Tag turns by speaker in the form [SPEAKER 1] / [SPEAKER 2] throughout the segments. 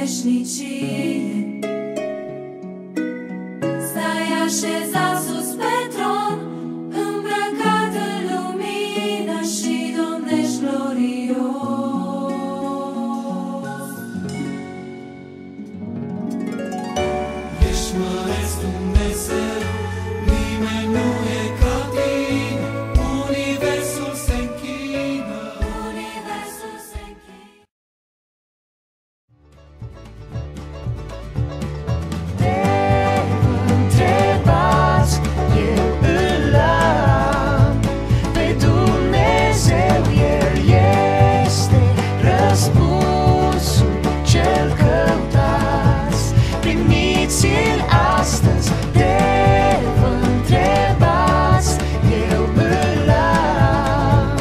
[SPEAKER 1] veșnicie. Stai așezat sus pe tron, îmbrăcat în lumină și domnești glorios.
[SPEAKER 2] Ești măreț Dumnezeu, nimeni nu e ca tine, universul se închină.
[SPEAKER 1] Universul se închină.
[SPEAKER 3] Întrebați, eu îl am pe Dumnezeu, El este răspunsul cel căutați. Primiți-l astăzi, de vă întrebați, eu îl am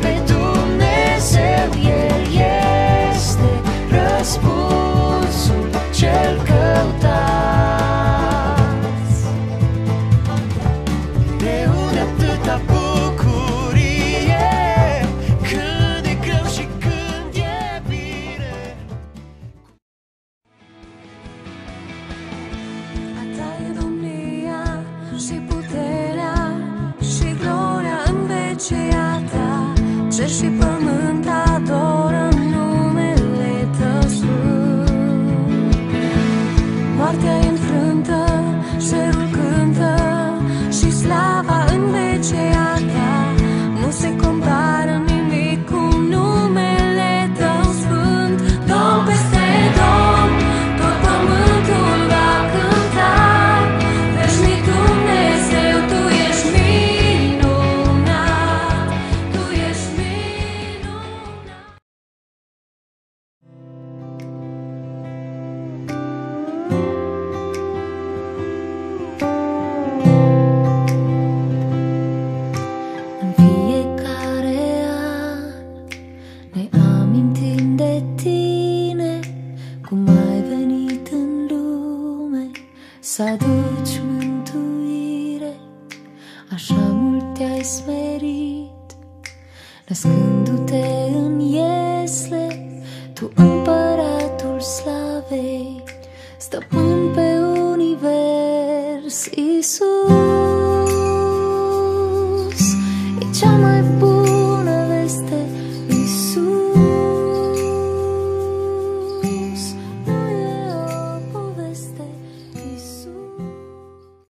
[SPEAKER 3] pe Dumnezeu, El este răspunsul cel căutați. De unde atâta bucurie, când e greu și când e bine.
[SPEAKER 1] A ta e domnia și puterea și gloria în vecia ta. Cer și pământ adoră numele tău sfânt. Moartea e înfrântă, cerul cântă și slava în vecia ta. Nu se compară nimic cu numele tău sfânt. Domn peste domn, tot pământul va cânta. Veșnic Dumnezeu, Tu ești minunat, Tu ești minunat. În fiecare an ne amintim de Tine, cum ai venit în lume să aduci mântuire. Așa mult te-ai smerit, născându-te în iesle, Tu împăratul slavei, stăpân pe univers. Iisus e cea mai bună